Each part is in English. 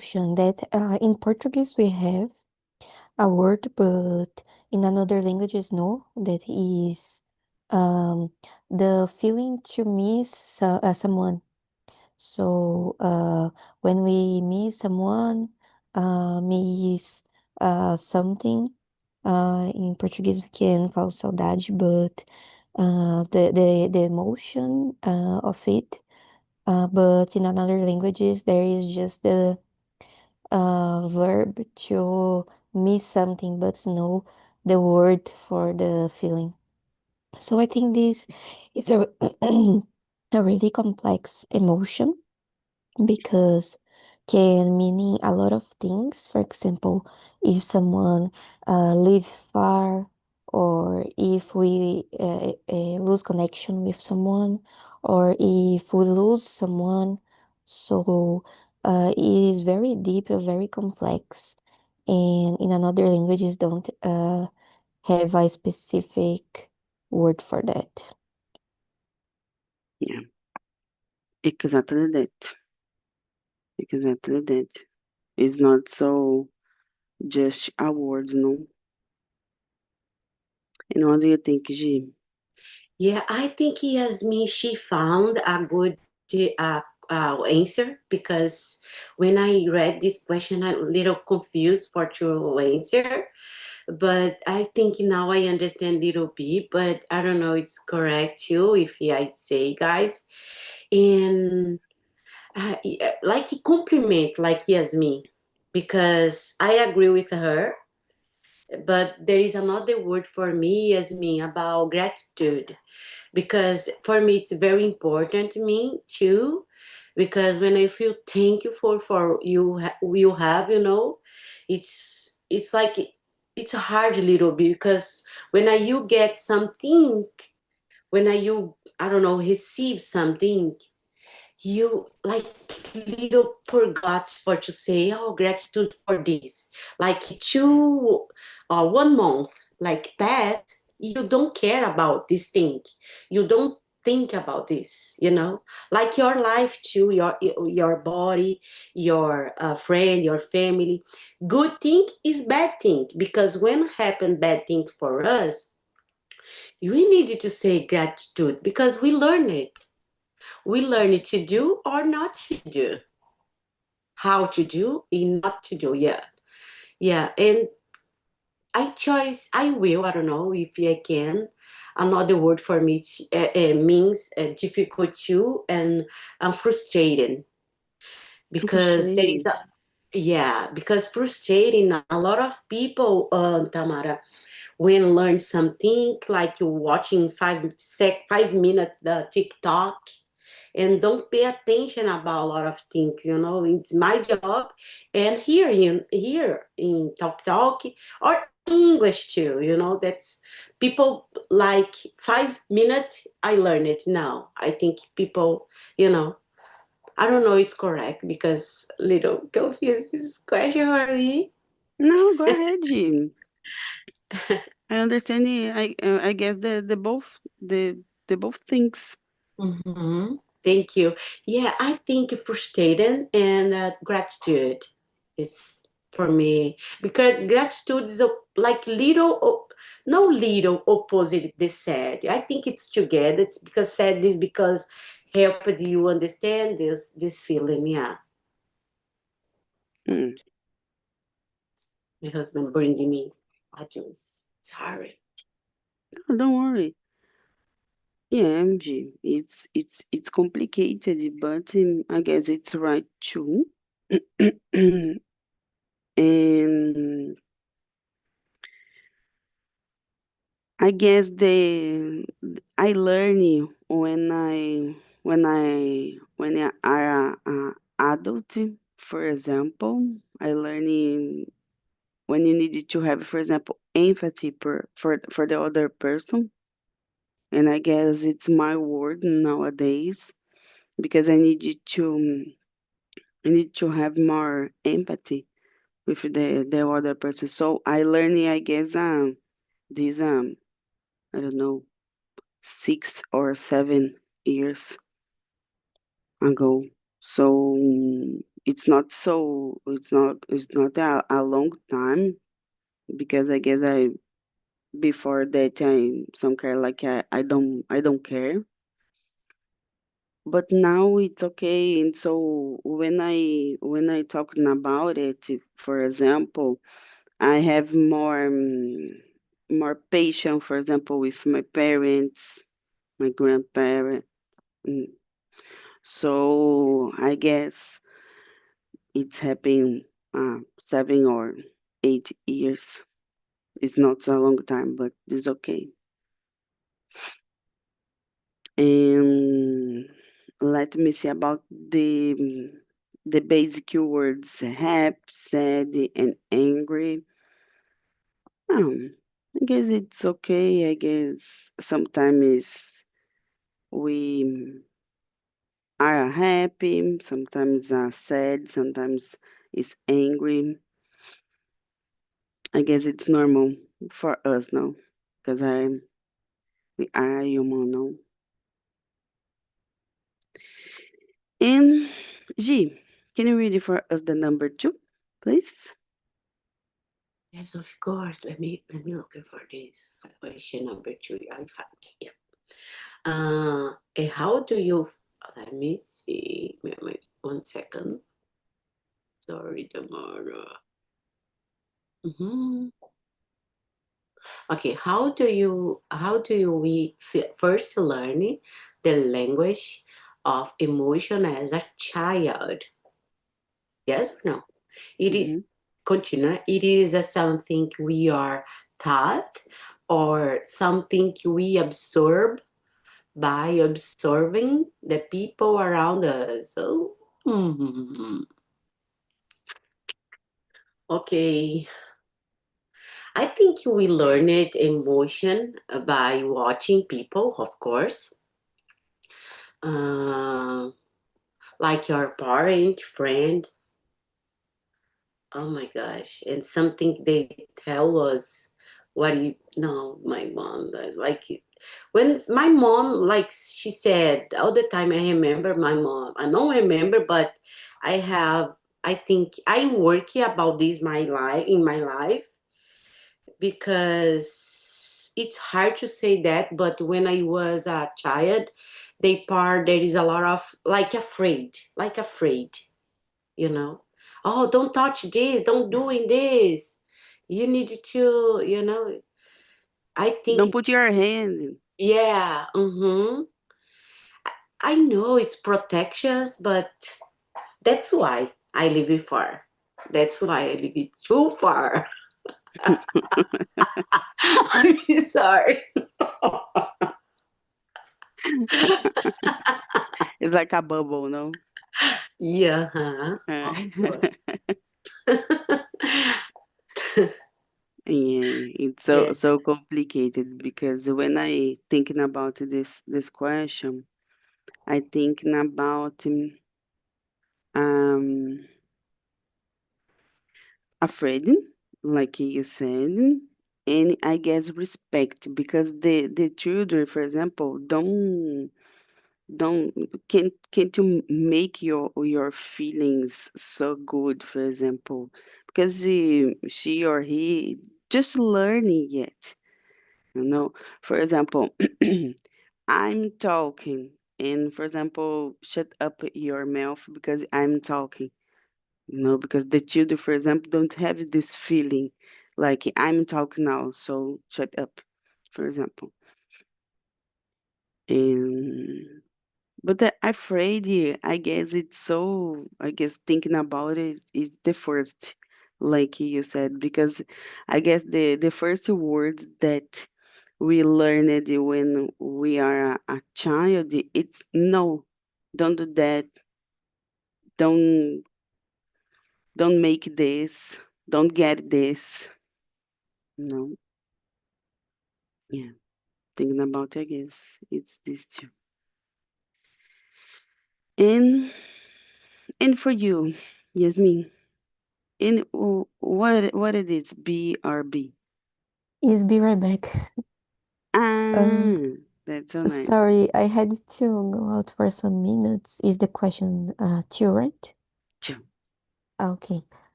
emotion that in Portuguese we have a word, but in another languages no, that is the feeling to miss someone. So when we miss someone, miss something, in Portuguese we can call saudade, but the emotion of it. But in another languages there is just the verb to miss something, but no the word for the feeling. So I think this is a a really complex emotion because can meaning a lot of things. For example, if someone live far, or if we lose connection with someone, or if we lose someone. So it is very deep and very complex. And in another languages don't have a specific word for that. Yeah, exactly that. Exactly that. It's not so just a word, no? And what do you think, G? Yeah, I think Yasmin, she found a good answer, because when I read this question, I'm a little confused for to answer. But I think now I understand little bit, but I don't know it's correct too, if I say, guys. And like compliment, like Yasmin, because I agree with her. But there is another word for me, Yasmin, about gratitude, because for me it's very important to me too, because when I feel thank you for you you have, it's like it's hard a little bit, because when you get something, when you, I don't know, receive something, you like little forgot for to say, oh, gratitude for this, like 1 month like past, you don't care about this thing, you don't think about this, like your life too, your body, your friend, your family. Good thing is bad thing, because when happen bad thing for us, we needed to say gratitude, because we learn it, we learn it to do or not to do, how to do and not to do. Yeah, yeah. And I don't know if I can, another word for me means difficult too, and frustrating, because there is Frustrating. yeah, because frustrating, a lot of people, Tamara, when learn something, like you watching 5 minutes the TikTok, and don't pay attention about a lot of things. It's my job, and here in Talk or English too. That's people like 5 minutes. I learn it now. I think people, I don't know it's correct, because little confused this question for me. No, go ahead, G. I understand. I guess the both things. Mm-hmm. Thank you. Yeah, I think frustrated and gratitude is for me, because gratitude is like no little opposite this sad. I think it's together. It's because sad is because helped you understand this feeling. Yeah, Mm. my husband bringing me a juice. Sorry. No, don't worry. Yeah, MG. It's complicated, but I guess it's right too. And I guess I learn when I are adult. For example, I learn when you need to have, for example, empathy for the other person. And I guess it's my word nowadays because I need to have more empathy with the other person. So I learned, I guess, this I don't know, 6 or 7 years ago. So it's not so it's not a long time, because I guess I before that time some care like I don't care, but now it's okay. And so when I talking about it, for example, I have more patience, for example, with my parents, my grandparents. Mm. So I guess it's happened 7 or 8 years. It's not a long time, but it's okay. And let me see about the basic words: happy, sad, and angry. I guess it's okay. I guess sometimes we are happy, sometimes are sad, sometimes is angry. I guess it's normal for us now, because we are human now. And G, can you read it for us the number 2, please? Yes, of course. Let me look for this question number 2. I found it. Yeah. And how do you? Let me see. Wait 1 second. Sorry, tomorrow. Okay. How do we first learn the language of emotion as a child? Yes or no? It is Mm-hmm. continue. It is something we are taught or something we absorb by observing the people around us. So, okay. I think we learn it emotion by watching people, of course, uh, like your parent, friend. Oh my gosh! And something they tell us. What do you? No, my mom like when my mom like she said all the time. I remember my mom. I don't remember, but I have. I think I work about this my life in my life because it's hard to say that, but when I was a child, they part there is a lot of like afraid, you know. Oh, don't touch this, don't doing this. You need to, I Don't think, put your hand in. yeah, I know it's protections, but that's why I live it far. That's why I live it too far. I'm sorry. It's like a bubble, no? Yeah, huh? Uh, Of course. yeah, it's so Yeah. so complicated, because when I thinking about this question, I thinking about um afraid, like you said, and I guess respect, because the children, for example, don't can't you make your feelings so good, for example, because she or he just learning yet, you know. For example, I'm talking, and for example, shut up your mouth because I'm talking. No, because the children, for example, don't have this feeling like I'm talking now, so shut up, for example. And but afraid, yeah, I guess it's so. I guess thinking about it is the first, like you said, because I guess the first word that we learned when we are a child, it's no, don't do that, don't don't make this, don't get this. No, yeah. Thinking about, I guess it's this too. And and for you, Yasmin, and what it is BRB? Is be right back. Ah, Um, that's so nice. sorry, I had to go out for some minutes. Is the question two, right? Two. Okay.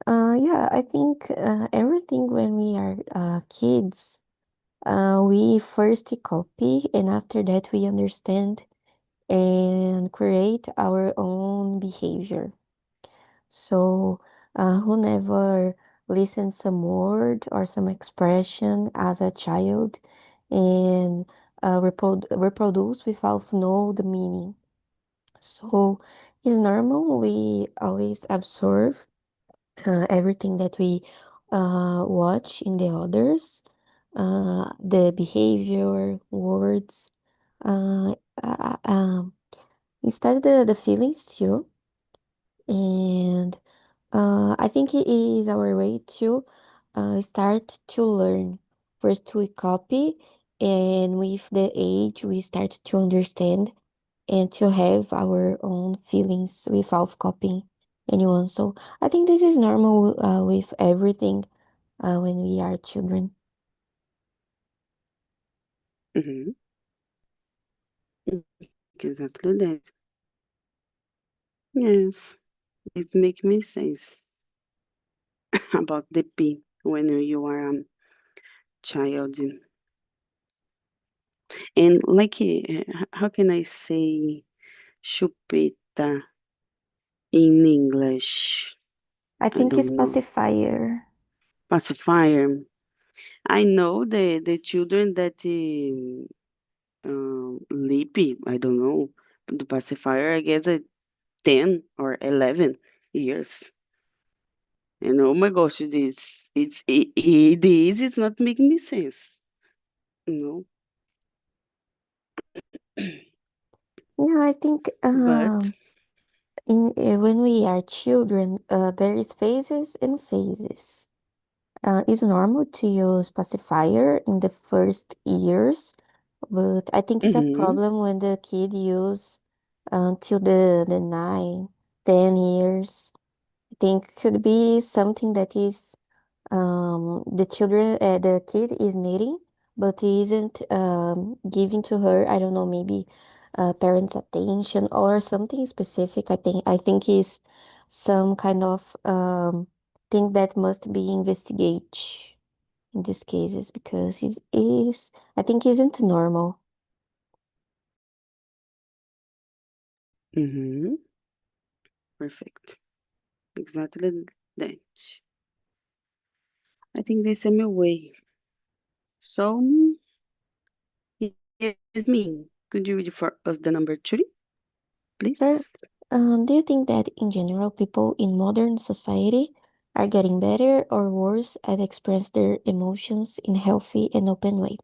Yeah, I think everything when we are kids, we first copy, and after that we understand and create our own behavior. So, who never listened some word or some expression as a child and reproduce without know the meaning. So, it's normal. We always observe everything that we watch in the others, the behavior, words, uh, uh, um, instead the feelings too. And I think it is our way to start to learn. First, we copy, and with the age, we start to understand and to have our own feelings without copying anyone. So I think this is normal with everything when we are children. Mm-hmm. Exactly that. Yes, it make me sense about the P when you are a child. And like, how can I say chupeta in English? I I think it's don't know. pacifier. Pacifier. I know the children that Lippy, I don't know, the pacifier, I guess 10 or 11 years. And oh my gosh, it's not making me sense. No. Yeah, I think But, in when we are children, there is phases and phases. It's normal to use pacifier in the first years, but I think it's a mm-hmm, problem when the kid use until the 9, 10 years. I think could be something that is the kid is needing, but he isn't giving to her. I don't know, maybe parents' attention or something specific. I think is some kind of thing that must be investigated in these cases because it is I think isn't normal. mm-hmm, perfect. Exactly that. I think this is my way. So, Yasmin, could you read for us the number three, Sure. please? Do you think that in general people in modern society are getting better or worse at express their emotions in healthy and open way?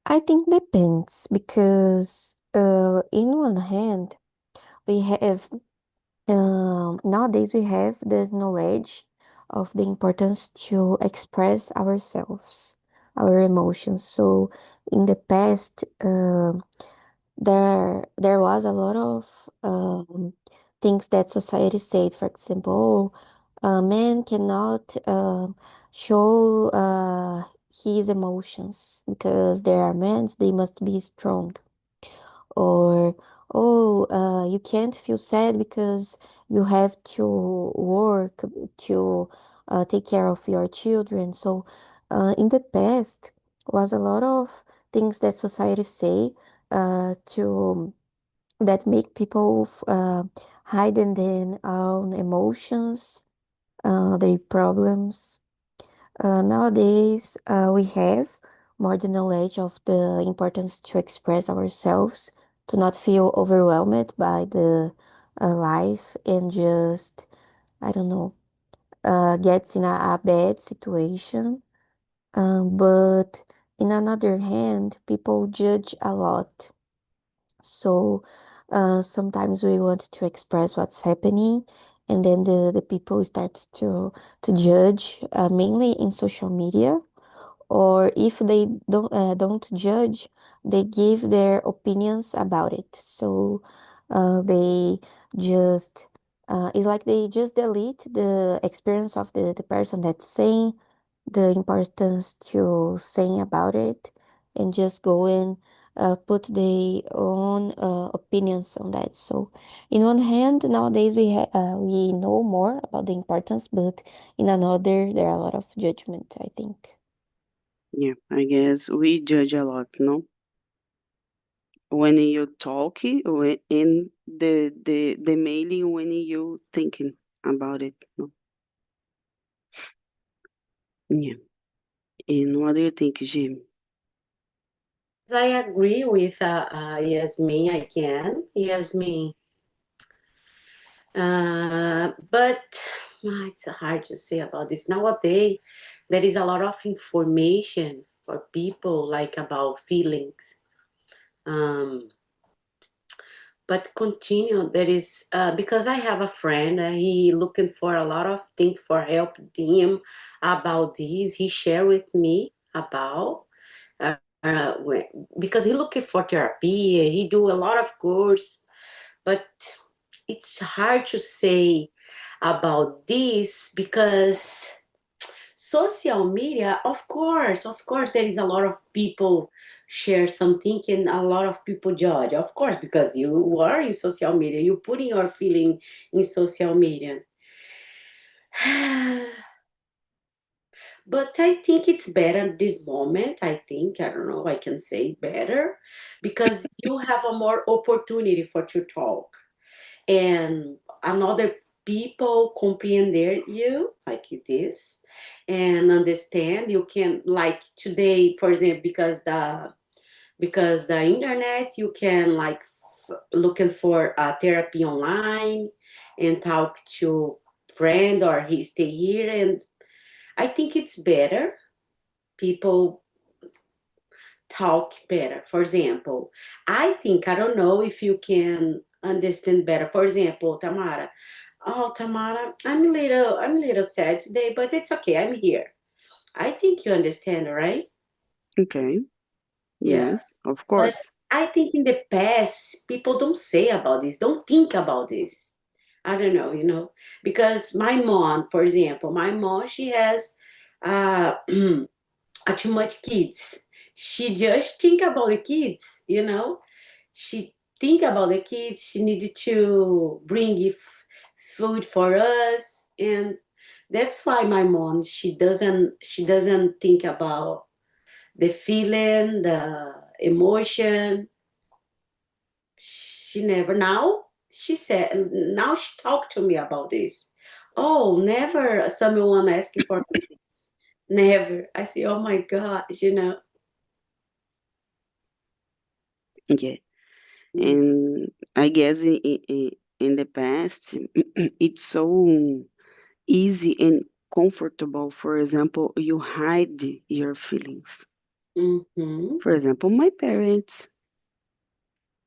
I think depends because in one hand we have nowadays we have the knowledge of the importance to express ourselves, our emotions. So in the past, there was a lot of things that society said. For example, a man cannot show his emotions because they are men, they must be strong. Or oh, you can't feel sad because you have to work to take care of your children. So in the past was a lot of things that society say to that make people hide in their own emotions, their problems. Nowadays, we have more the knowledge of the importance to express ourselves, to not feel overwhelmed by the life and just, I don't know, gets in a bad situation. But in another hand, people judge a lot. So sometimes we want to express what's happening, and then the people start to judge, mainly in social media, or if they don't judge, they give their opinions about it. So they just it's like they just delete the experience of the person that's saying the importance to saying about it and just go in put their own opinions on that. So, in one hand, nowadays we know more about the importance, but in another, there are a lot of judgment, I think. Yeah, I guess we judge a lot, no? When you talk, in the mailing, when you thinking about it, no? Yeah. And what do you think, Jim? I agree with Yasmin. I can Yasmin, but it's hard to say about this nowadays. There is a lot of information for people, like about feelings. Um, but continue. There is because I have a friend. He looking for a lot of things for help him about this. He share with me about because he looking for therapy. He do a lot of course, but it's hard to say about this because social media, of course there is a lot of people share something and a lot of people judge, of course, because you are in social media, you putting your feeling in social media. But I think it's better at this moment. I don't know, I can say better because you have a more opportunity for to talk and another people comprehend you like it is and understand. You can, like today for example, because the internet, you can like looking for a therapy online and talk to friend or he stay here, and I think it's better people talk better. For example, I think, I don't know if you can understand better. For example, Tamara. Oh, Tamara, I'm a little sad today, but it's okay. I'm here. I think you understand, right? Okay. Yeah. Yes, of But course. I think in the past, people don't say about this, don't think about this. I don't know, because my mom, for example, she has uh, too much kids. She just think about the kids. She think about the kids. She needed to bring food for us, and that's why my mom, she doesn't think about the feeling, the emotion. She never. Now she talked to me about this. Oh, never someone ask you for this. Never. I say, oh my gosh. Yeah. Mm, And I guess in the past, it's so easy and comfortable. For example, you hide your feelings. mm-hmm, For example, my parents,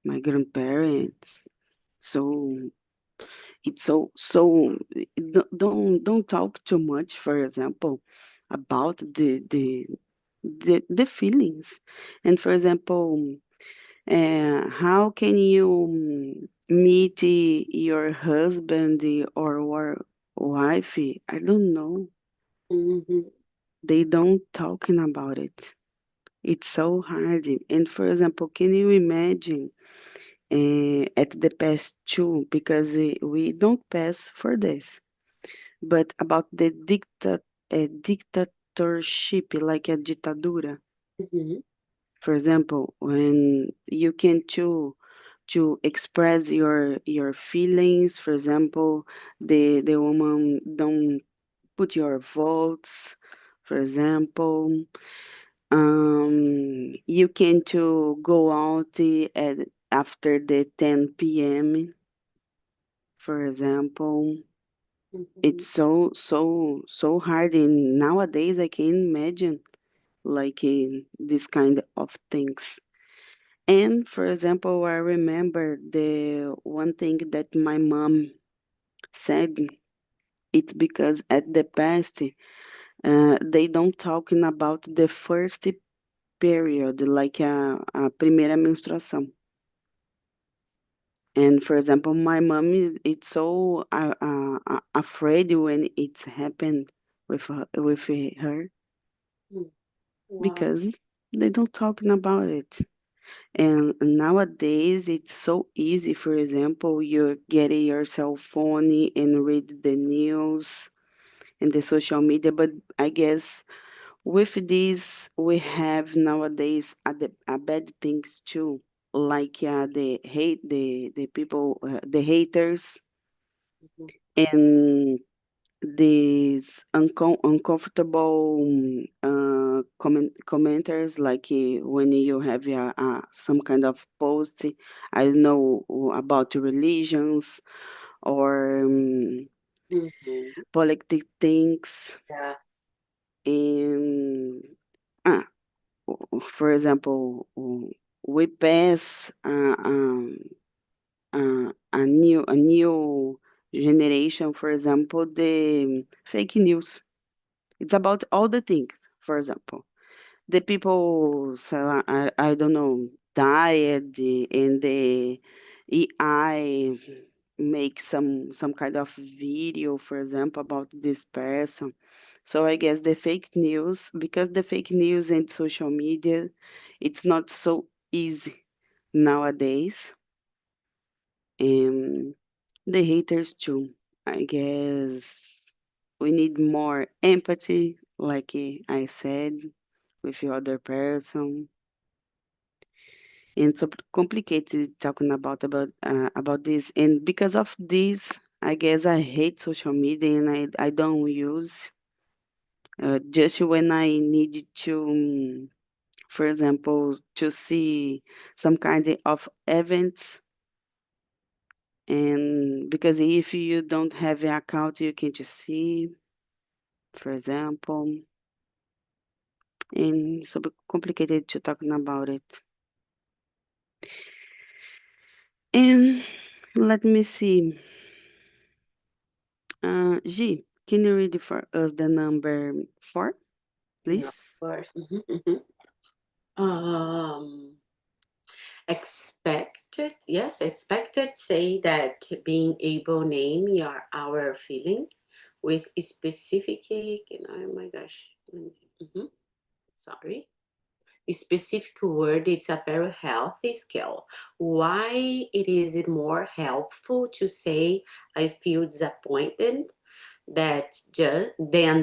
my grandparents. So it's so don't talk too much. For example, about the feelings. And for example, how can you meet your husband or wife? I don't know. mm-hmm, They don't talking about it. It's so hard. And for example, can you imagine at the past too? Because we don't pass for this, but about the dictatorship, like a ditadura. mm-hmm, For example, when you can to express your feelings. For example, the woman don't put your votes. For example, you can to go out at after the 10 p.m. For example, mm-hmm, it's so hard. And nowadays, I can imagine like this kind of things. And for example, I remember the one thing that my mom said. It's because at the past, they don't talking about the first period, like a primeira menstruação. And for example, my mom is it's so afraid when it's happened with her mm. Wow. because they don't talking about it. And nowadays, it's so easy. For example, you get your cell phone and read the news and the social media. But I guess with this, we have nowadays a bad things too, like the people, the haters, Mhm. and these uncomfortable commenters, like when you have some kind of post, I don't know, about religions or Mhm. politic things. Yeah. And ah, for example, we pass a new generation, for example, the fake news. It's about all the things. For example, the people sell, I don't know, diet, and the AI make some kind of video, for example, about this person. So I guess the fake news, because the fake news and social media, it's not so easy nowadays. And the haters too. I guess we need more empathy, like I said, with the other person. And so complicated talking about this. And because of this, I guess I hate social media and I don't use just when I need to, for example, to see some kind of events. And because if you don't have an account, you can't see, for example, and so complicated to talking about it. And let me see. G, can you read for us the number 4, Yeah, of please? course. Expected, yes, expected say that being able name your our feeling with specific, oh my gosh, sorry, specific word. It's a very healthy skill. Why it is it more helpful to say I feel disappointed that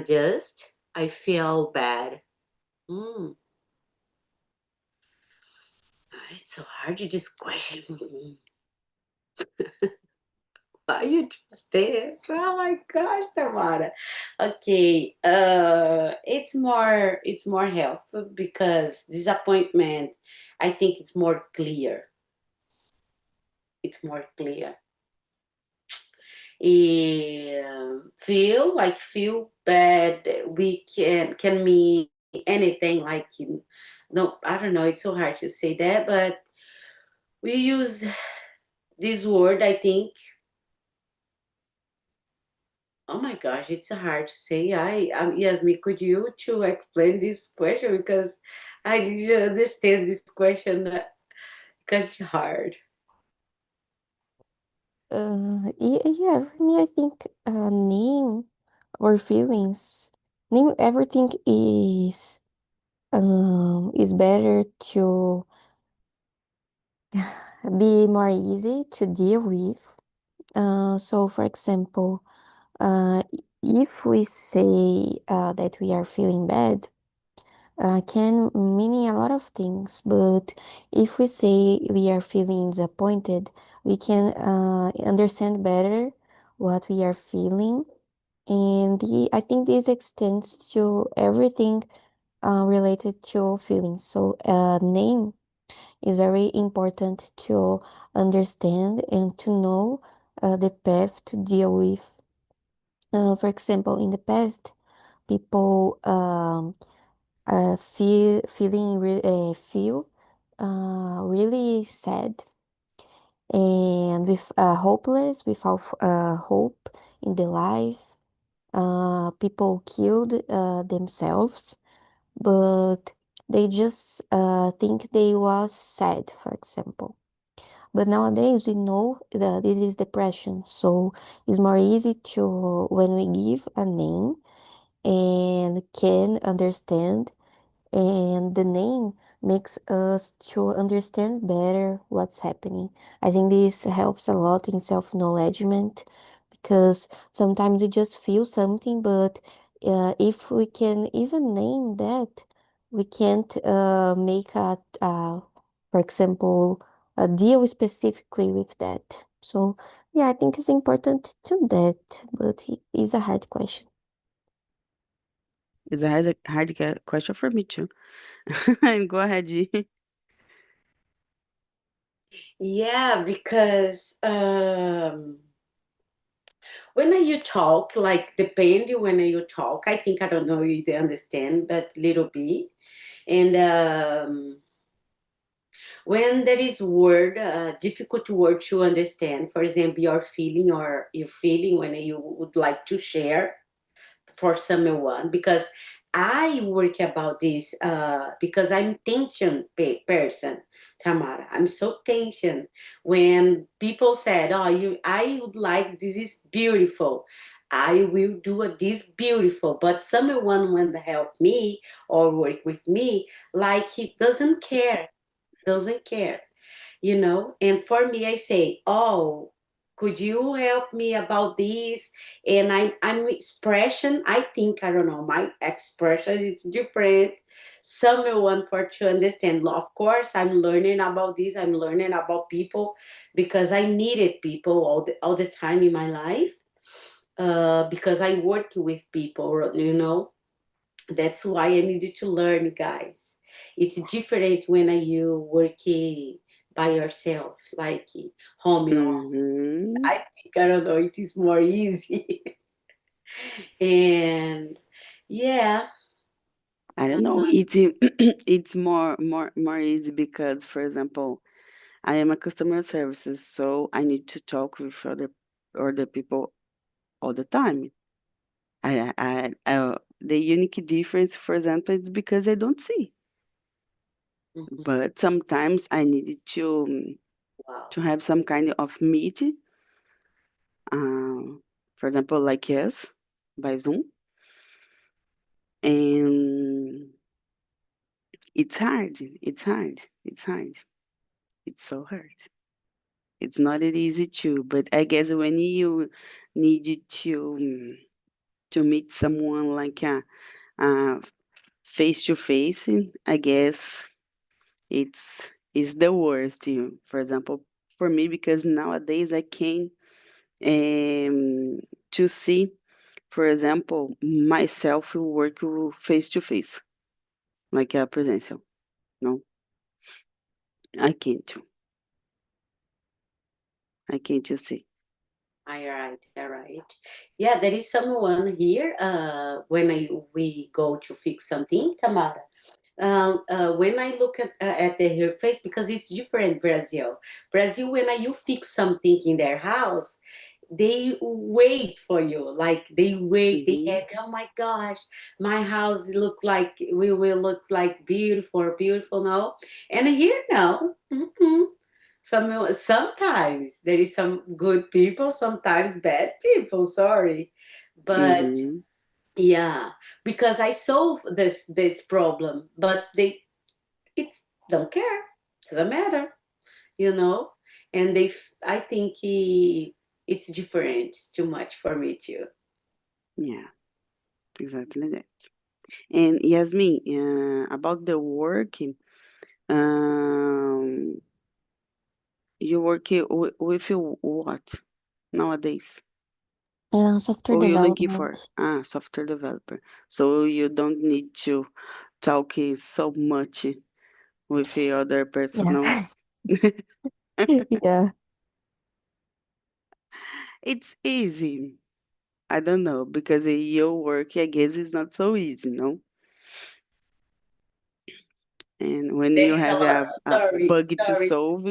just I feel bad. Mm, it's so hard to just question. Why you just this? Oh my gosh, Tamara. Okay, it's more helpful because disappointment. I think it's more clear. It's more clear. Feel bad. We can mean anything. Like no, I don't know. It's so hard to say that, but we use this word. I think. Oh my gosh, it's hard to say. Yasmin, could you to explain this question because I didn't understand this question because it's hard. Yeah, for me, I think name or feelings, name everything is better to be more easy to deal with. So, for example, if we say that we are feeling bad, can mean a lot of things. But if we say we are feeling disappointed, we can understand better what we are feeling. And I think this extends to everything related to feelings. So, name is very important to understand and to know the path to deal with. For example, in the past, people feel really sad and with hopeless, without hope in the life. People killed themselves, but they just think they was sad, for example. But nowadays we know that this is depression, so it's more easy to when we give a name and can understand, and the name makes us to understand better what's happening. I think this helps a lot in self-knowledgement because sometimes we just feel something, but if we can even name that, we can't make for example, a deal specifically with that. So yeah, I think it's important to that, but it's a hard question. It's a hard question for me too. And go ahead, G. Yeah, because when you talk, like depending when you talk, I think I don't know if they understand, but little bit. And when there is word, difficult word to understand, for example, your feeling or your feeling when you would like to share for someone, because I work about this because I'm tension person, Tamara. I'm so tension when people said, "Oh, I would like this is beautiful." I will do this beautiful, but someone want to help me or work with me, like he doesn't care, and for me I say, oh, could you help me about this? And I'm expression, I think, I don't know, my expression it's different, someone for to understand. Of course I'm learning about this, I'm learning about people, because I needed people all the time in my life, because I work with people, that's why I needed to learn, guys. It's different when you working by yourself, like home office. Mm-hmm. I think, I don't know, it is more easy. And yeah. I don't know. It's it's more easy because, for example, I am a customer services, so I need to talk with other people all the time. The unique difference, for example, is because I don't see. Mhm. But sometimes I needed Wow. to have some kind of meeting, for example, like yes, by Zoom, and it's hard. It's hard. It's hard. It's so hard. It's not that easy too, but I guess when you need to meet someone like uh, face to face, I guess it's the worst. For example, for me, because nowadays I can to see, for example, myself work face to face, like a presential. No, I can't. I can't just see. All right, all right. Yeah, there is someone here. When we go to fix something, Tamara. When I look her face, because it's different Brazil. Brazil, when you fix something in their house, they wait for you. Like they wait, they Hmm. have. Oh my gosh, my house look like we will look like beautiful, beautiful now. And here now, sometimes there is some good people, sometimes bad people. Sorry, but Hmm. yeah, because I solve this problem, but they it don't care, doesn't matter, you know. And I think it's different. It's too much for me too. Yeah, exactly that. And Yasmin, about the work, um, you work with what nowadays? Software Or you looking for development. software developer? So you don't need to talk so much with the other person. Yeah. No, Yeah. it's easy. I don't know because your work, I guess, is not so easy, no? And when There you is a have lot. a Sorry, bug to sorry. solve,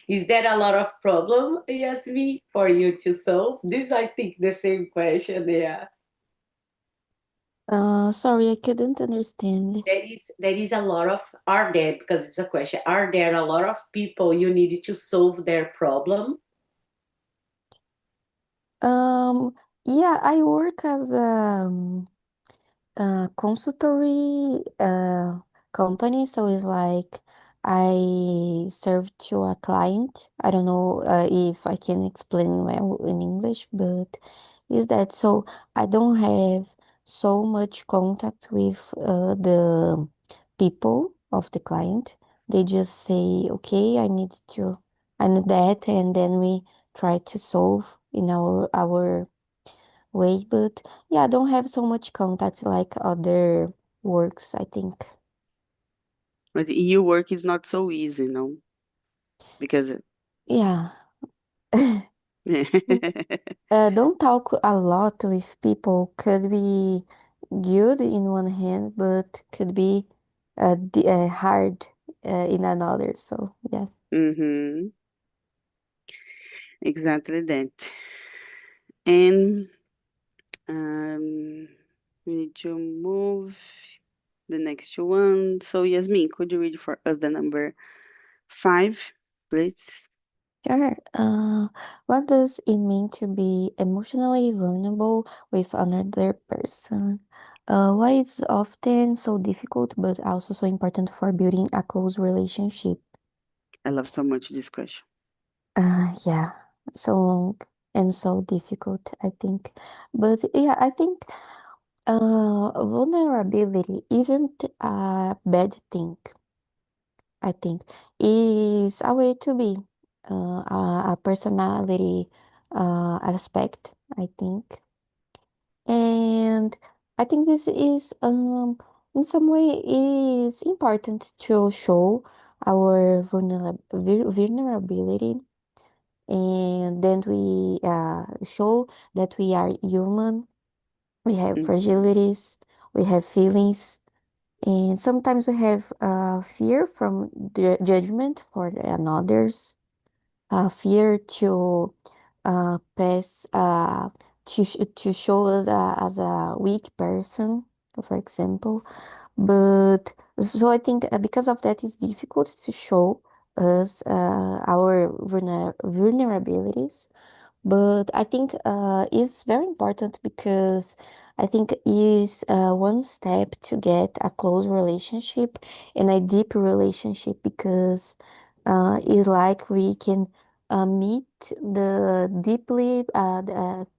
Is there a lot of problem, Yasmin, for you to solve? This, I think, the same question. Yeah. Sorry, I couldn't understand. There is a lot of, are there, because it's a question, are there a lot of people you need to solve their problem? Um, yeah, I work as a consultory. company. So it's like I serve to a client. I don't know if I can explain well in English, but is that so? I don't have so much contact with the people of the client. They just say, okay, I need that, and then we try to solve in our way. But yeah, I don't have so much contact like other works, I think. But EU work is not so easy, no? Because Yeah. yeah. Don't talk a lot with people could be good in one hand, but could be hard in another. So yeah. Mm-hmm. Exactly that. And we need to move the next one. So Yasmin, could you read for us the number 5, please? Sure. What does it mean to be emotionally vulnerable with another person? Why is often so difficult, but also so important for building a close relationship? I love so much this question. Yeah, so long and so difficult, I think. But yeah, I think vulnerability isn't a bad thing. I think is a way to be a personality aspect. I think, and I think this is in some way is important to show our vulnerability, and then we show that we are human. We have Mhm. fragilities, we have feelings, and sometimes we have fear from the judgment for others, fear to pass, to show us as a weak person, for example. But so I think because of that, it's difficult to show us our vulnerabilities. But I think it's very important because I think is one step to get a close relationship and a deep relationship because it's like we can meet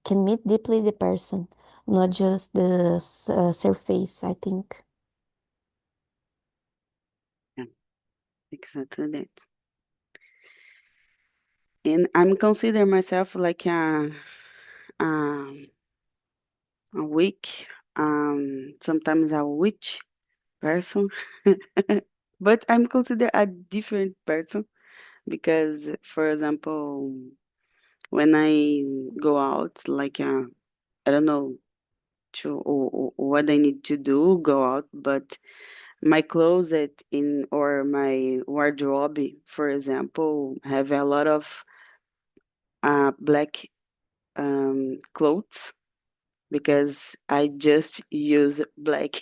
can meet deeply the person, not just the surface, I think. Yeah, exactly that. And I'm consider myself like a weak, sometimes a witch person, but I'm considered a different person because, for example, when I go out, like I don't know what I need to do, go out, but my closet in or my wardrobe, for example, have a lot of black clothes because I just use black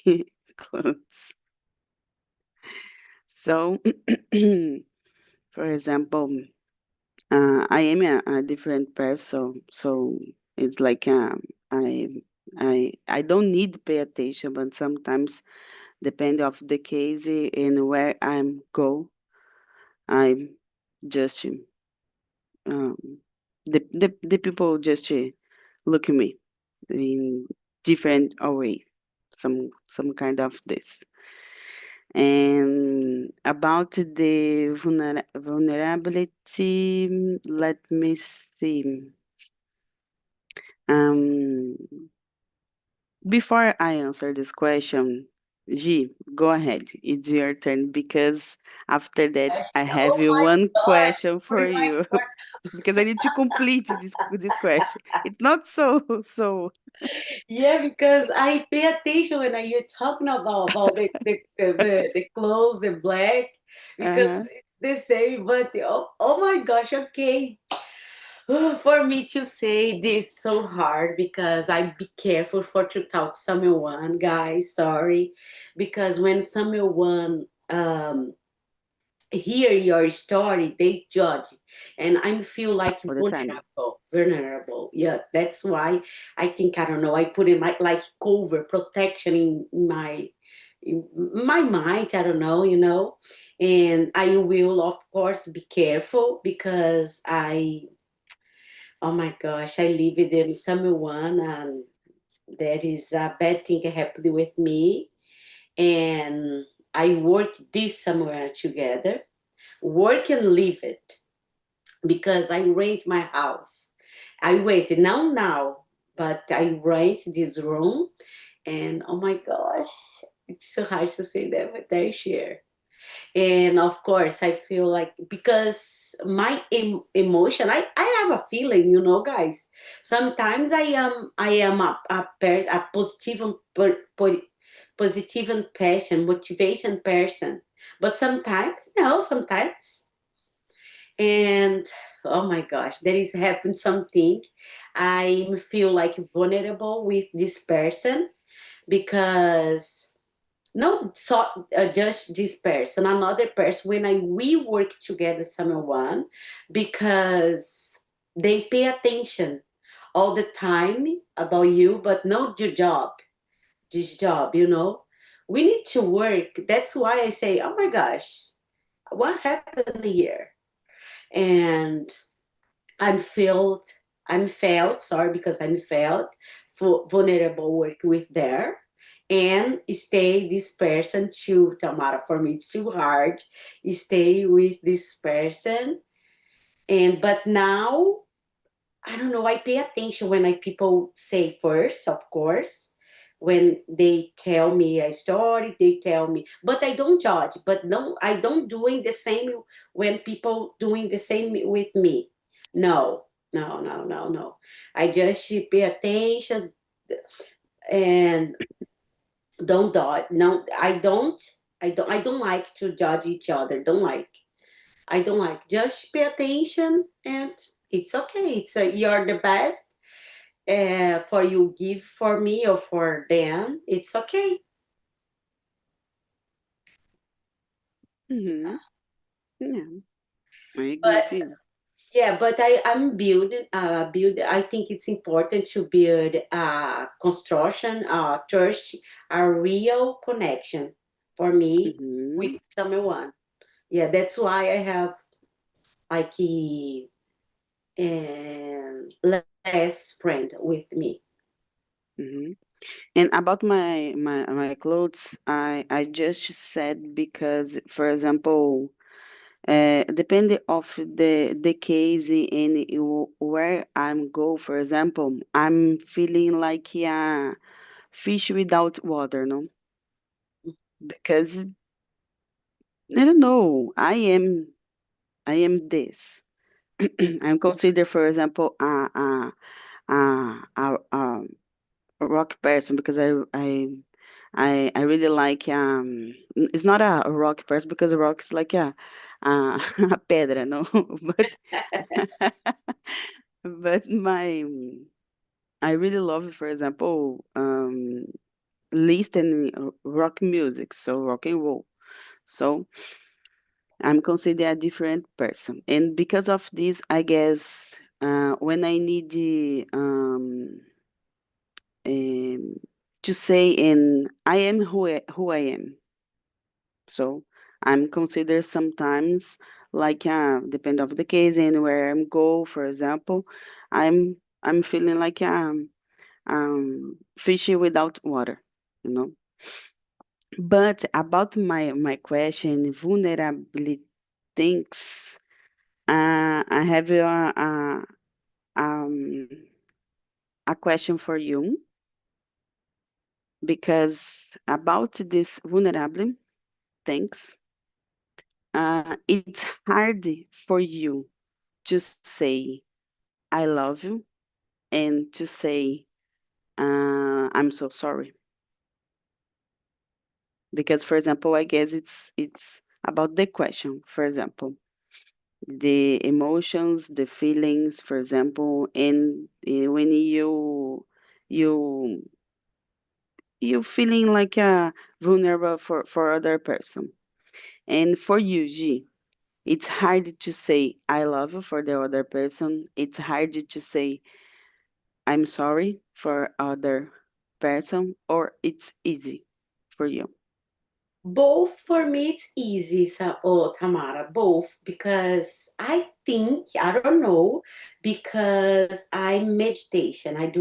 clothes. So, for example, I am a different person, so it's like I I don't need to pay attention, but sometimes depending of the case and where I'm go, I just um, the people just look at me in different way, some kind of this. And about the vulnerability, let me see. Um, Before I answer this question, G, go ahead. It's your turn because after that I have Oh my one God. question Put for in my you heart. because I need to complete this question. It's not so. Yeah, because I pay attention when you're talking about the clothes, the black, because Uh-huh. it's the same. But oh my gosh, okay. For me to say this so hard because I be careful for to talk someone, guys. Sorry, because when someone hear your story, they judge, and I feel like All the time. vulnerable. Yeah, that's why I think I don't know. I put in my like cover protection in my in my mind, I don't know, and I will, of course, be careful because oh my gosh, I lived in someone and that is a bad thing happened with me, and I work this somewhere together, work and live it because I rent my house. I wait now, but I rent this room, and oh my gosh, it's so hard to say that, but I share. And of course, I feel like because my emotion, I have a feeling, guys. Sometimes I am a positive and positive and passion, motivation person, but sometimes no, sometimes. And oh my gosh, there is happened something. I feel like vulnerable with this person because not so just this person, another person. When we work together, someone, because they pay attention all the time about you, but not your job. This job, we need to work. That's why I say, oh my gosh, what happened here? And I'm felt I'm felt sorry because I'm felt for vulnerable work with there and stay this person too Tamara, for me it's too hard stay with this person. And but now I don't know, I pay attention when I people say first, of course, when they tell me a story, they tell me, but I don't judge. But no, I don't doing the same when people doing the same with me. No, no, no, no, no. I just pay attention and don't judge. No, I don't like to judge each other. Don't like. I don't like. Just pay attention and it's okay. You're the best for you give for me or for them, it's okay. Mm-hmm. Yeah, I agree But with you. yeah, but I'm build. I think it's important to build construction, trust, a real connection for me with Mm-hmm. someone. Yeah, that's why I have like less friend with me. Mm-hmm. And about my clothes, I just said because, for example, depending of the case and where I'm go, for example, I'm feeling like a fish without water, no? Because I don't know, I am this. I'm considered, for example, a rock person because I really like it's not a rock person because a rock is like a pedra, no? But but I really love, for example, listening rock music, so rock and roll. So I'm considered a different person, and because of this, I guess when I need um, to say, and I am who I am. So I'm considered sometimes like depend of the case and where I'm go. For example, I'm feeling like fishy without water, you know. But about my question, vulnerability things, I have um, a question for you because about this vulnerable things, it's hard for you to say I love you and to say I'm so sorry. Because, for example, I guess it's about the question. For example, the emotions, the feelings, for example, and when you you feeling like vulnerable for other person. And for you, G, it's hard to say I love you for the other person. It's hard to say I'm sorry for other person, or it's easy for you. Both for me, it's easy, Tamara, both, because I think, I don't know, because I do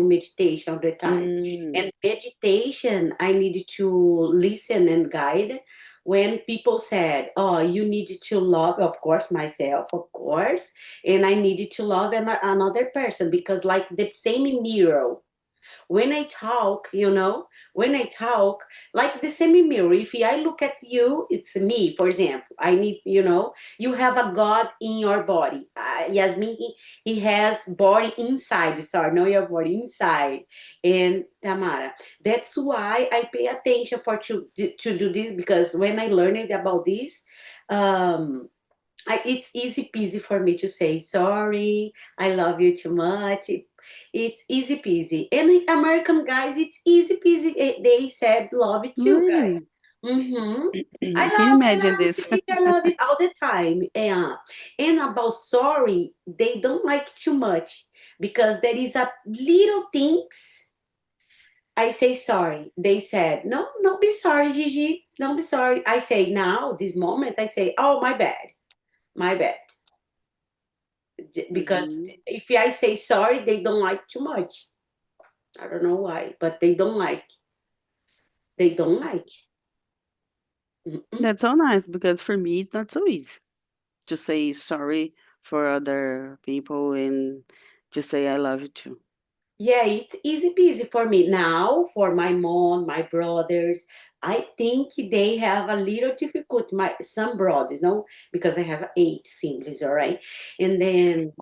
meditation all the time. Mm, And meditation, I need to listen and guide. When people said, oh, you need to love, of course, myself, of course, and I needed to love another person, because like the same mirror, when I talk, when I talk, like the same mirror, if I look at you, it's me, for example. I need, you have a God in your body. Yasmin, he has body inside, sorry, not your body, inside. And Tamara, that's why I pay attention to do this, because when I learned about this, um, it's easy peasy for me to say sorry. I love you too much. It's easy peasy. And American guys, it's easy peasy. They said love it too, guys. really? Mm-hmm. I can I imagine love this. it. I love it all the time. Yeah. And about sorry, they don't like too much, because there is a little things. I say sorry. They said, no, don't be sorry, Gigi. Don't be sorry. I say now, this moment, I say, oh, my bad. My bad, because Mhm. if I say sorry, they don't like too much. I don't know why, but they don't like. They don't like. Mm-mm. That's so nice because for me it's not so easy to say sorry for other people and just say I love you too. Yeah, it's easy peasy for me now. For my mom, my brothers, I think they have a little difficult. My some brothers, no, because I have 8 siblings, all right, and then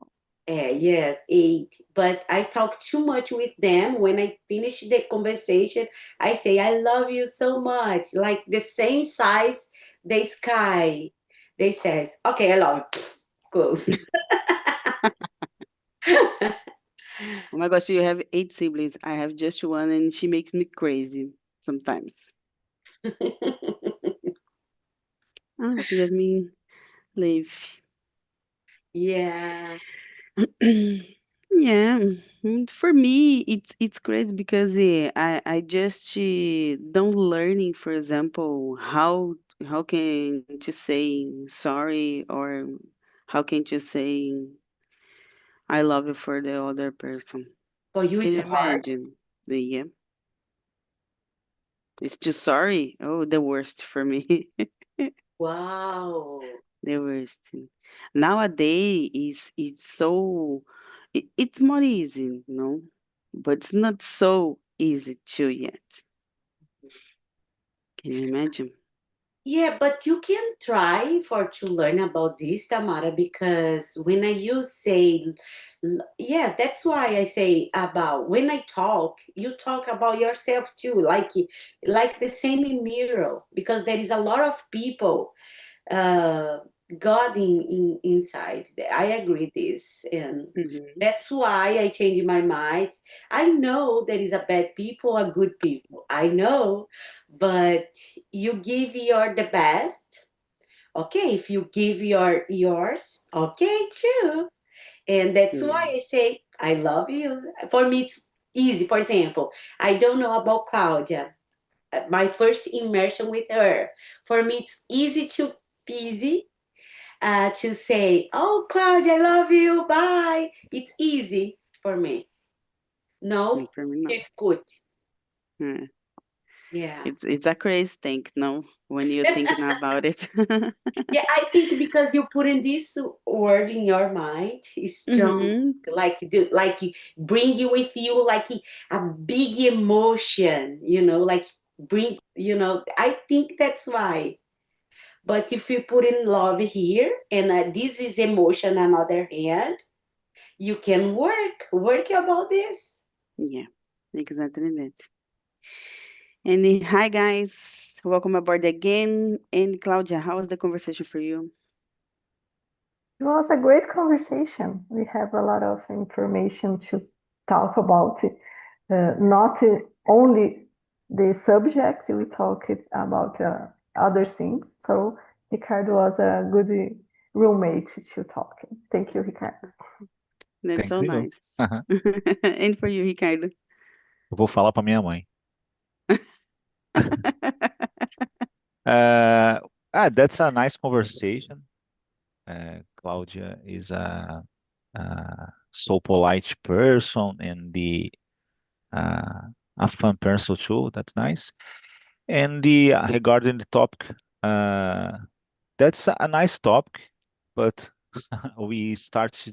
yes, 8. But I talk too much with them. When I finish the conversation, I say, I love you so much. Like the same size, the sky. They says, okay, I love you. Close. Oh my gosh, you have 8 siblings. I have just one and she makes me crazy sometimes. Ah, Yasmin, leave. Yeah. Yeah, for me it's crazy because I just don't learning, for example, how can you say sorry or how can you say I love you for the other person. For you, Can it's you hard. imagine? Yeah, it's just sorry. Oh, the worst for me. Wow. The worst. Nowadays is it's so it's more easy, but it's not so easy to yet. Can you imagine? Yeah, but you can try for to learn about this, Tamara, because when you say, yes, that's why I say about when I talk, you talk about yourself too, like the same mirror, because there is a lot of people uh, God inside. I agree this, and Hmm. that's why I changed my mind. I know there is a bad people, a good people. I know, but you give your the best. Okay, if you give yours, okay too. And that's Yeah, why I say I love you. For me, it's easy. For example, I don't know about Claudia. My first immersion with her. For me, it's easy to peasy to say, "Oh, Claudia, I love you. Bye." It's easy for me. No, for me not. difficult. Yeah. Yeah. It's a crazy thing, no? When you're thinking about it. Yeah, I think because you put in this word in your mind is strong, Hmm. like bring you with you like a big emotion, like bring, I think that's why. But if you put in love here and this is emotion on other hand, you can work about this. Yeah, exactly that. And hi guys, welcome aboard again. And Claudia, how was the conversation for you? It was a great conversation. We have a lot of information to talk about. Not only the subject, we talked about other things. So Ricardo was a good roommate to talk. Thank you, Ricardo. That's Thank so you. nice. And for you, Ricardo? Eu vou falar para minha mãe. That's a nice conversation. Claudia is so polite person and a fun person too. That's nice. And regarding the topic, that's a nice topic, but we start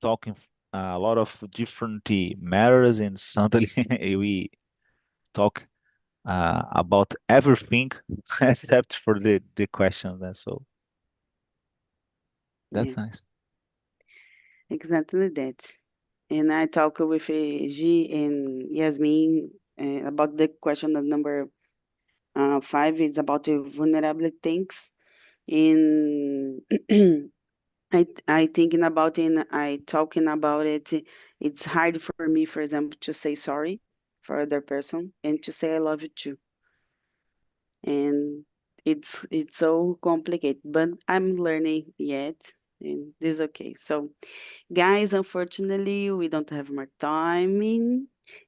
talking a lot of different matters, and suddenly we talk about everything except for the question. So Yeah, that's nice. exactly that. And I talk with G and Yasmin about the question of number 5 is about the vulnerable things. And I thinking about it and I talking about it. It's hard for me, for example, to say sorry for other person and to say I love you too. And it's so complicated, but I'm learning yet, and this is okay. So, guys, unfortunately, we don't have more time,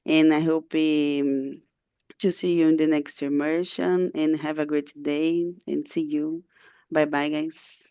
and I hope to see you in the next immersion and have a great day and see you. Bye bye, guys.